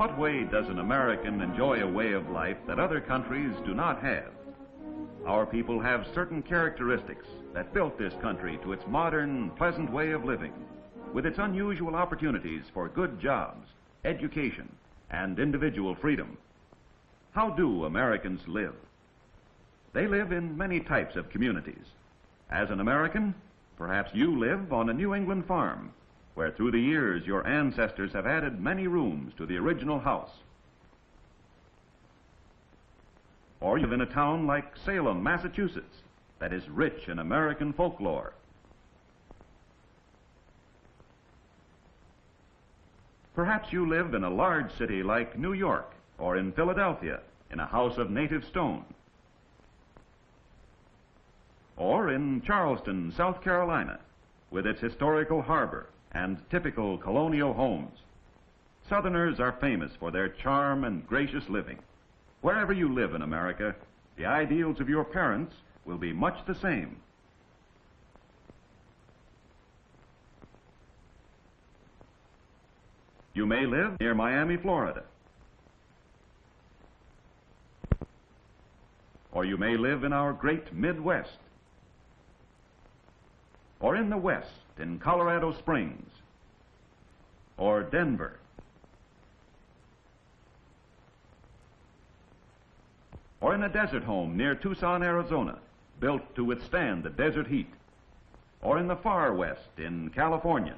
what way does an American enjoy a way of life that other countries do not have? Our people have certain characteristics that built this country to its modern, pleasant way of living, with its unusual opportunities for good jobs, education, and individual freedom. How do Americans live? They live in many types of communities. As an American, perhaps you live on a New England farm, where through the years your ancestors have added many rooms to the original house. Or you live in a town like Salem, Massachusetts, that is rich in American folklore. Perhaps you live in a large city like New York or in Philadelphia in a house of native stone. Or in Charleston, South Carolina, with its historical harbor and typical colonial homes. Southerners are famous for their charm and gracious living. Wherever you live in America, the ideals of your parents will be much the same. You may live near Miami, Florida. Or you may live in our great Midwest. Or in the West, in Colorado Springs. Or Denver. Or in a desert home near Tucson, Arizona, built to withstand the desert heat. Or in the far west in California.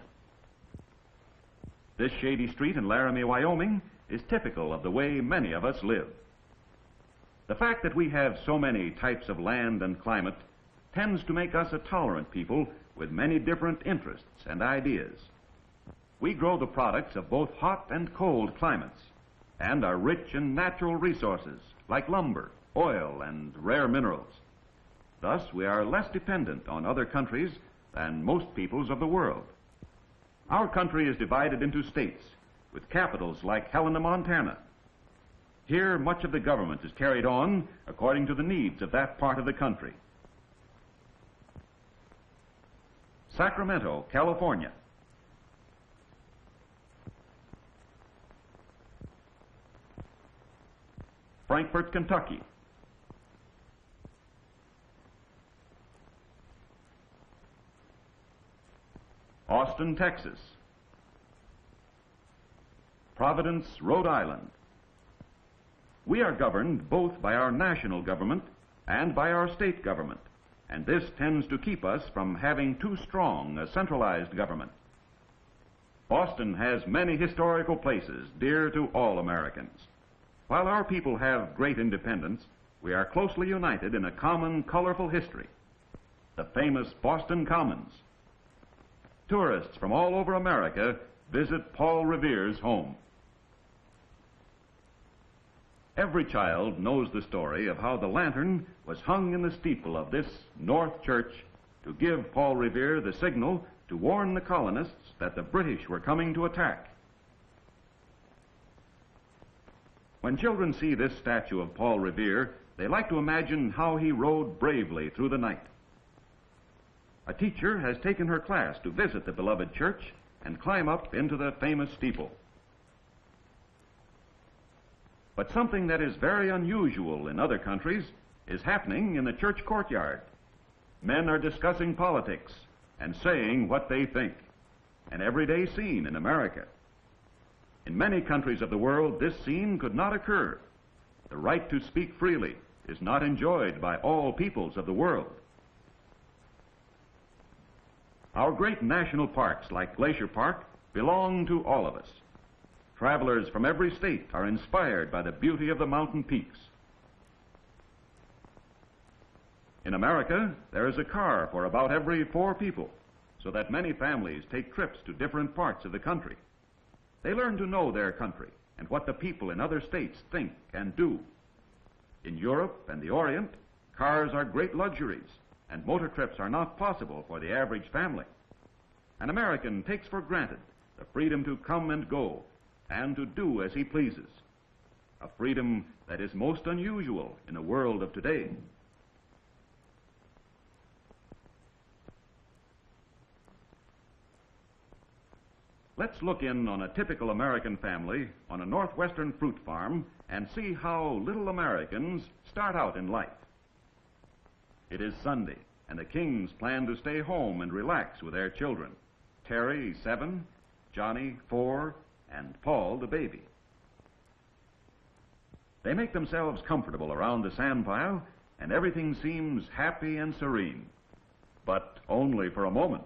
This shady street in Laramie, Wyoming is typical of the way many of us live. The fact that we have so many types of land and climate tends to make us a tolerant people with many different interests and ideas. We grow the products of both hot and cold climates and are rich in natural resources like lumber, oil, and rare minerals. Thus, we are less dependent on other countries than most peoples of the world. Our country is divided into states with capitals like Helena, Montana. Here, much of the government is carried on according to the needs of that part of the country. Sacramento, California. Frankfort, Kentucky. Austin, Texas. Providence, Rhode Island. We are governed both by our national government and by our state government, and this tends to keep us from having too strong a centralized government. Boston has many historical places dear to all Americans. While our people have great independence, we are closely united in a common, colorful history. The famous Boston Commons. Tourists from all over America visit Paul Revere's home. Every child knows the story of how the lantern was hung in the steeple of this North Church to give Paul Revere the signal to warn the colonists that the British were coming to attack. When children see this statue of Paul Revere, they like to imagine how he rode bravely through the night. A teacher has taken her class to visit the beloved church and climb up into the famous steeple. But something that is very unusual in other countries is happening in the church courtyard. Men are discussing politics and saying what they think, an everyday scene in America. In many countries of the world, this scene could not occur. The right to speak freely is not enjoyed by all peoples of the world. Our great national parks, like Glacier Park, belong to all of us. Travelers from every state are inspired by the beauty of the mountain peaks. In America, there is a car for about every 4 people, so that many families take trips to different parts of the country. They learn to know their country and what the people in other states think and do. In Europe and the Orient, cars are great luxuries, and motor trips are not possible for the average family. An American takes for granted the freedom to come and go and to do as he pleases, a freedom that is most unusual in the world of today. Let's look in on a typical American family on a northwestern fruit farm and see how little Americans start out in life. It is Sunday, and the Kings plan to stay home and relax with their children. Terry, 7, Johnny, 4, and Paul, the baby. They make themselves comfortable around the sandpile, and everything seems happy and serene. But only for a moment.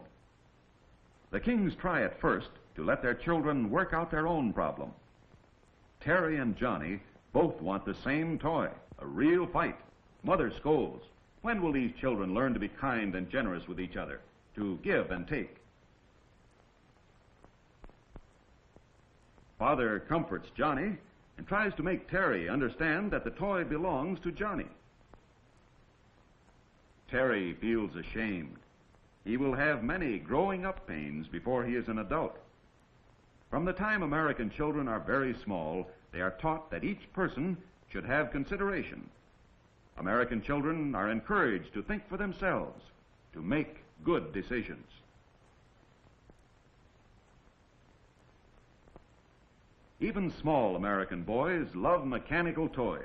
The Kings try at first to let their children work out their own problem. Terry and Johnny both want the same toy, a real fight. Mother scolds. When will these children learn to be kind and generous with each other, to give and take? Father comforts Johnny and tries to make Terry understand that the toy belongs to Johnny. Terry feels ashamed. He will have many growing up pains before he is an adult. From the time American children are very small, they are taught that each person should have consideration. American children are encouraged to think for themselves, to make good decisions. Even small American boys love mechanical toys.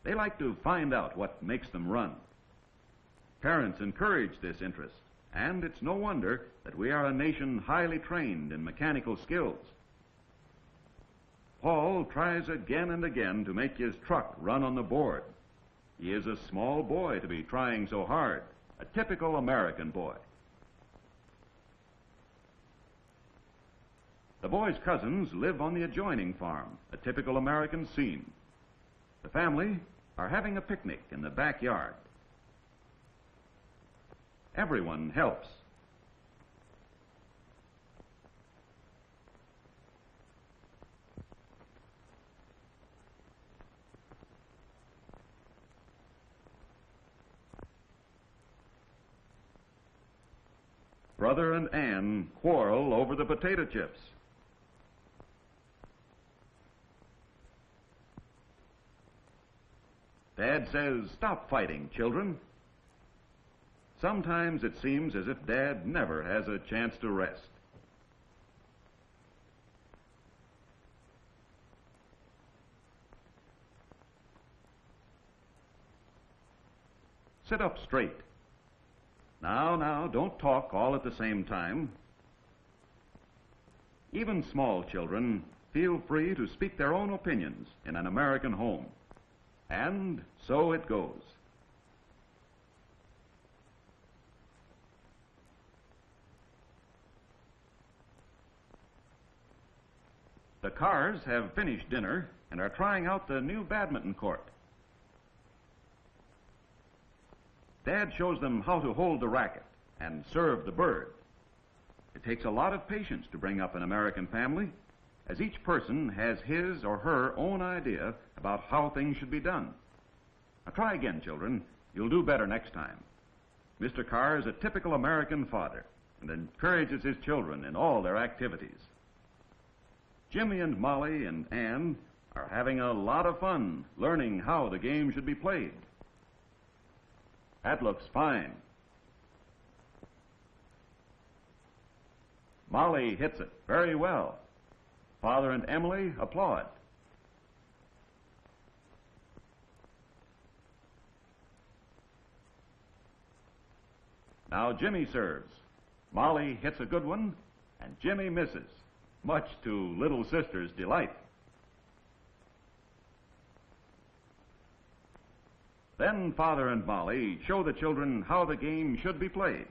They like to find out what makes them run. Parents encourage this interest, and it's no wonder that we are a nation highly trained in mechanical skills. Paul tries again and again to make his truck run on the board. He is a small boy to be trying so hard, a typical American boy. The boy's cousins live on the adjoining farm, a typical American scene. The family are having a picnic in the backyard. Everyone helps. Brother and Ann quarrel over the potato chips. Dad says, "Stop fighting, children." Sometimes it seems as if Dad never has a chance to rest. Sit up straight. Now, don't talk all at the same time. Even small children feel free to speak their own opinions in an American home. And so it goes. The Carrs have finished dinner and are trying out the new badminton court. Dad shows them how to hold the racket and serve the bird. It takes a lot of patience to bring up an American family, as each person has his or her own idea about how things should be done. Now try again, children. You'll do better next time. Mr. Carr is a typical American father and encourages his children in all their activities. Jimmy and Molly and Ann are having a lot of fun learning how the game should be played. That looks fine. Molly hits it very well. Father and Emily applaud. Now Jimmy serves. Molly hits a good one, and Jimmy misses, much to little sister's delight. Then Father and Molly show the children how the game should be played.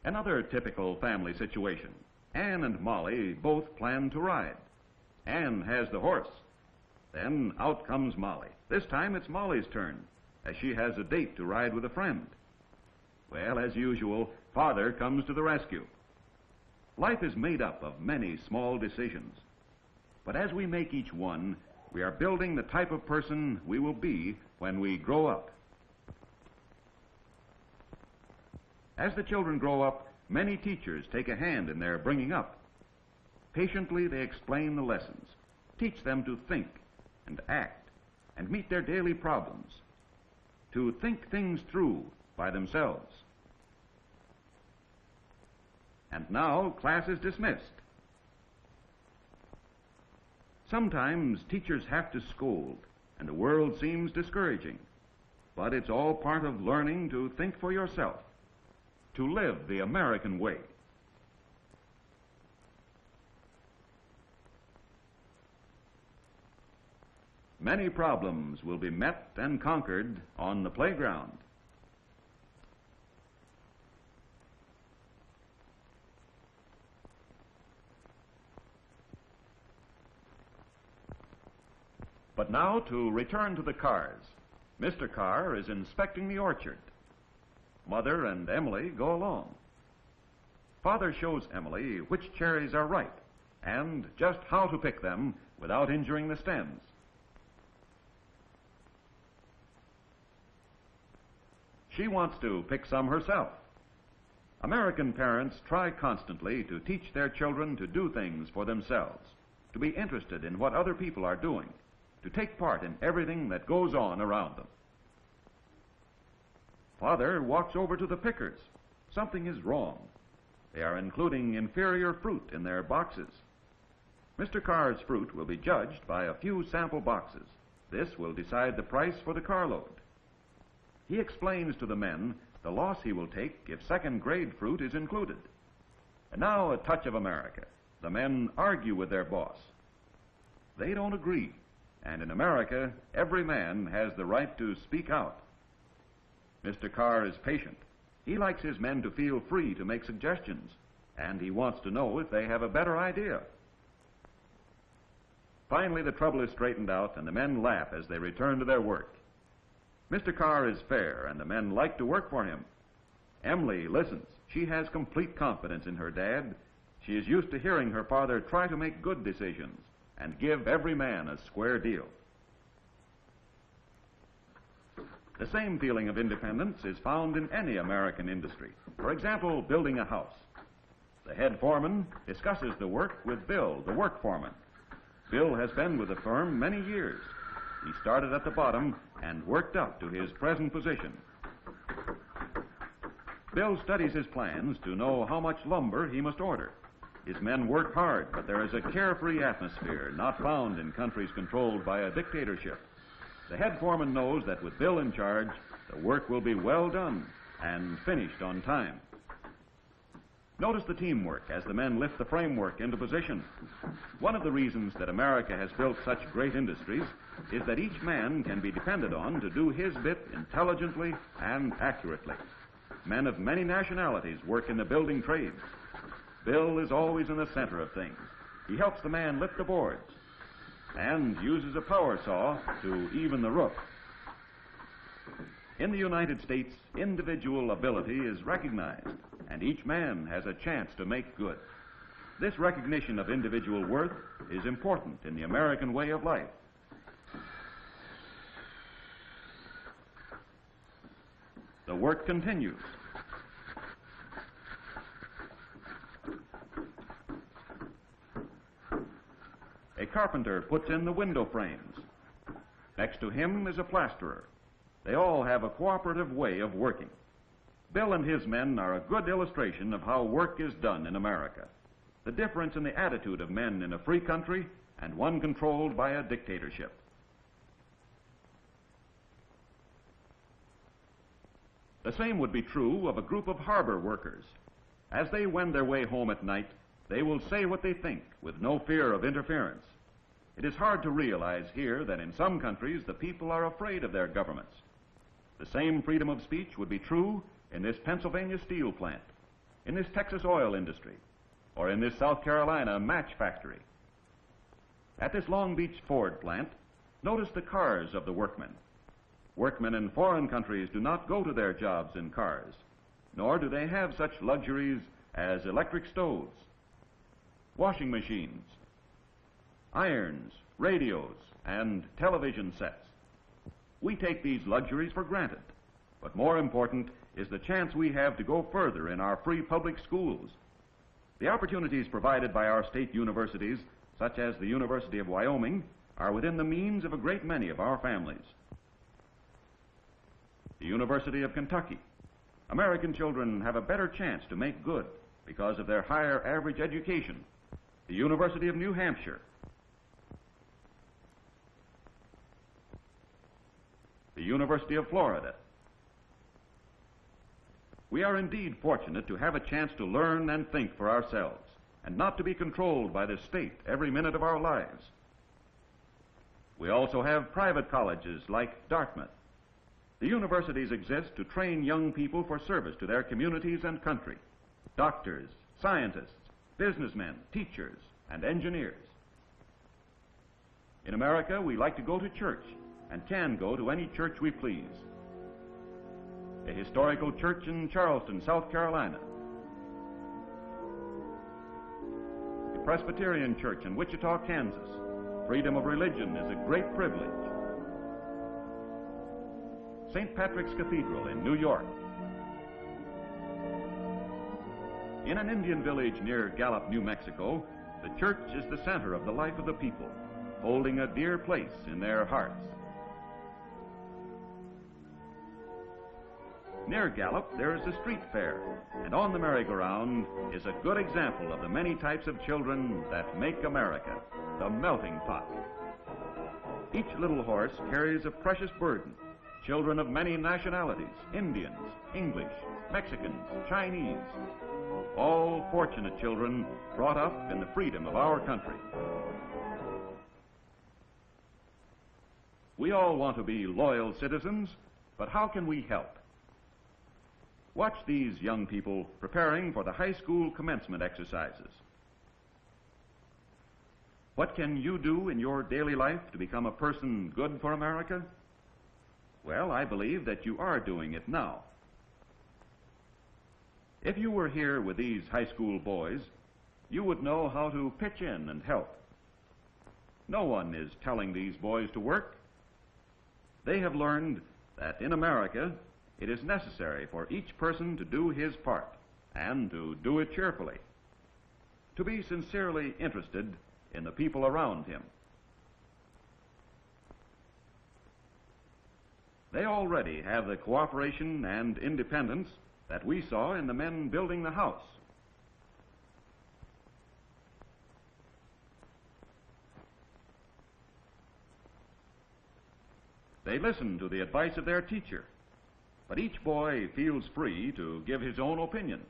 Another typical family situation. Ann and Molly both plan to ride. Ann has the horse. Then out comes Molly. This time it's Molly's turn, as she has a date to ride with a friend. Well, as usual, Father comes to the rescue. Life is made up of many small decisions. But as we make each one, we are building the type of person we will be when we grow up. As the children grow up, many teachers take a hand in their bringing up. Patiently, they explain the lessons, teach them to think and act and meet their daily problems. to think things through by themselves. And now class is dismissed. Sometimes teachers have to scold, and the world seems discouraging. But it's all part of learning to think for yourself, to live the American way. Many problems will be met and conquered on the playground. But now to return to the Carrs. Mr. Carr is inspecting the orchard. Mother and Emily go along. Father shows Emily which cherries are ripe and just how to pick them without injuring the stems. She wants to pick some herself. American parents try constantly to teach their children to do things for themselves, to be interested in what other people are doing, to take part in everything that goes on around them. Father walks over to the pickers. Something is wrong. They are including inferior fruit in their boxes. Mr. Carr's fruit will be judged by a few sample boxes. This will decide the price for the carload. He explains to the men the loss he will take if second-grade fruit is included. And now a touch of America. The men argue with their boss. They don't agree. And in America, every man has the right to speak out. Mr. Carr is patient. He likes his men to feel free to make suggestions, and he wants to know if they have a better idea. Finally, the trouble is straightened out, and the men laugh as they return to their work. Mr. Carr is fair, and the men like to work for him. Emily listens. She has complete confidence in her dad. She is used to hearing her father try to make good decisions and give every man a square deal. The same feeling of independence is found in any American industry. For example, building a house. The head foreman discusses the work with Bill, the work foreman. Bill has been with the firm many years. He started at the bottom and worked up to his present position. Bill studies his plans to know how much lumber he must order. His men work hard, but there is a carefree atmosphere not found in countries controlled by a dictatorship. The head foreman knows that with Bill in charge, the work will be well done and finished on time. Notice the teamwork as the men lift the framework into position. One of the reasons that America has built such great industries is that each man can be depended on to do his bit intelligently and accurately. Men of many nationalities work in the building trades. Bill is always in the center of things. He helps the man lift the boards and uses a power saw to even the roof. In the United States, individual ability is recognized, and each man has a chance to make good. This recognition of individual worth is important in the American way of life. The work continues. A carpenter puts in the window frames. Next to him is a plasterer. They all have a cooperative way of working. Bill and his men are a good illustration of how work is done in America. The difference in the attitude of men in a free country and one controlled by a dictatorship. The same would be true of a group of harbor workers. As they wend their way home at night, they will say what they think with no fear of interference. It is hard to realize here that in some countries the people are afraid of their governments. The same freedom of speech would be true in this Pennsylvania steel plant, in this Texas oil industry, or in this South Carolina match factory. At this Long Beach Ford plant, notice the cars of the workmen. Workmen in foreign countries do not go to their jobs in cars, nor do they have such luxuries as electric stoves, washing machines, irons, radios, and television sets. We take these luxuries for granted, but more important is the chance we have to go further in our free public schools. The opportunities provided by our state universities, such as the University of Wyoming, are within the means of a great many of our families. the University of Kentucky. American children have a better chance to make good because of their higher average education. The University of New Hampshire, the University of Florida. We are indeed fortunate to have a chance to learn and think for ourselves, and not to be controlled by the state every minute of our lives. We also have private colleges like Dartmouth. The universities exist to train young people for service to their communities and country. Doctors, scientists, businessmen, teachers, and engineers. In America, we like to go to church and can go to any church we please. A historical church in Charleston, South Carolina. A Presbyterian church in Wichita, Kansas. Freedom of religion is a great privilege. St. Patrick's Cathedral in New York. In an Indian village near Gallup, New Mexico, the church is the center of the life of the people, holding a dear place in their hearts. Near Gallup, there is a street fair, and on the merry-go-round is a good example of the many types of children that make America, the melting pot. Each little horse carries a precious burden. Children of many nationalities, Indians, English, Mexicans, Chinese, all fortunate children brought up in the freedom of our country. We all want to be loyal citizens, but how can we help? Watch these young people preparing for the high school commencement exercises. What can you do in your daily life to become a person good for America? Well, I believe that you are doing it now. If you were here with these high school boys, you would know how to pitch in and help. No one is telling these boys to work. They have learned that in America, it is necessary for each person to do his part, and to do it cheerfully, to be sincerely interested in the people around him. They already have the cooperation and independence that we saw in the men building the house. They listen to the advice of their teacher, but each boy feels free to give his own opinion.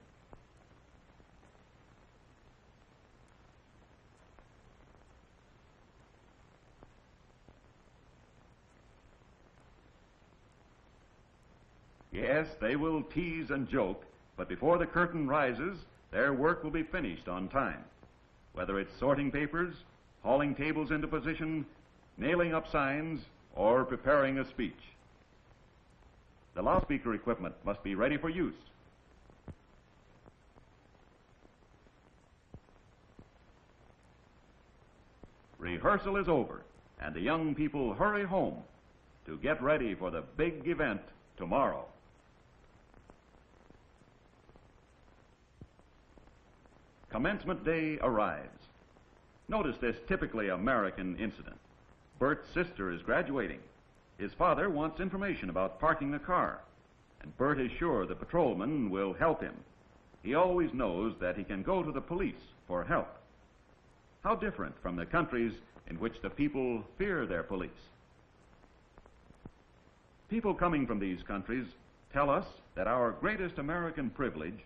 Yes, they will tease and joke, but before the curtain rises, their work will be finished on time. Whether it's sorting papers, hauling tables into position, nailing up signs, or preparing a speech. The loudspeaker equipment must be ready for use. Rehearsal is over, and the young people hurry home to get ready for the big event tomorrow. Commencement day arrives. Notice this typically American incident. Bert's sister is graduating. His father wants information about parking the car, and Bert is sure the patrolman will help him. He always knows that he can go to the police for help. How different from the countries in which the people fear their police. People coming from these countries tell us that our greatest American privilege,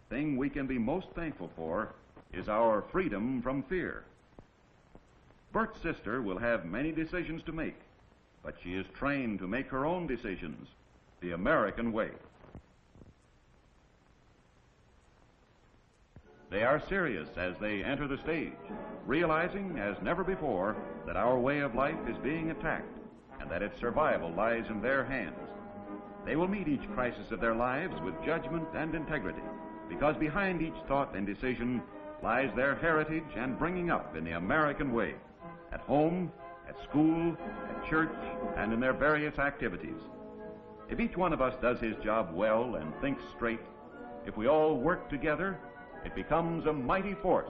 the thing we can be most thankful for, is our freedom from fear. Bert's sister will have many decisions to make, but she is trained to make her own decisions the American way. They are serious as they enter the stage, realizing as never before that our way of life is being attacked and that its survival lies in their hands. They will meet each crisis of their lives with judgment and integrity, because behind each thought and decision lies their heritage and bringing up in the American way, at home, at school, at church, and in their various activities. If each one of us does his job well and thinks straight, if we all work together, it becomes a mighty force.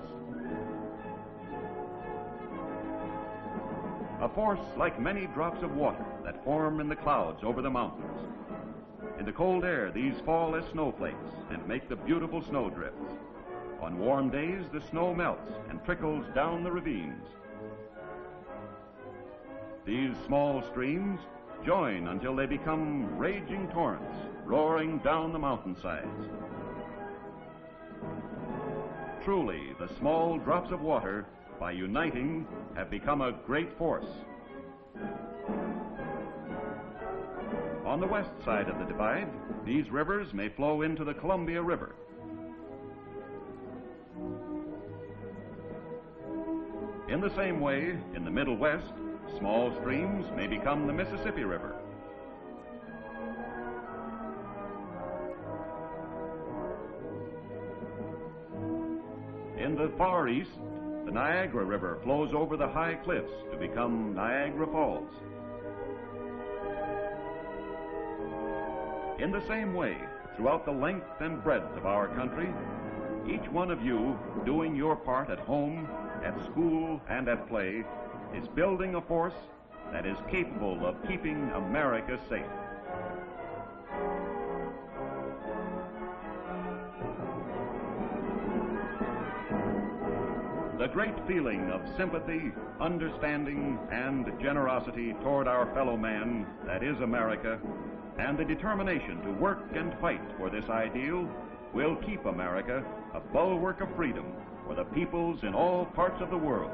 A force like many drops of water that form in the clouds over the mountains. In the cold air, these fall as snowflakes and make the beautiful snowdrifts. On warm days, the snow melts and trickles down the ravines. These small streams join until they become raging torrents, roaring down the mountainsides. Truly, the small drops of water, by uniting, have become a great force. On the west side of the divide, these rivers may flow into the Columbia River. In the same way, in the Middle West, small streams may become the Mississippi River. In the Far East, the Niagara River flows over the high cliffs to become Niagara Falls. In the same way, throughout the length and breadth of our country, each one of you doing your part at home, at school, and at play is building a force that is capable of keeping America safe. The great feeling of sympathy, understanding, and generosity toward our fellow man that is America, and the determination to work and fight for this ideal will keep America a bulwark of freedom for the peoples in all parts of the world.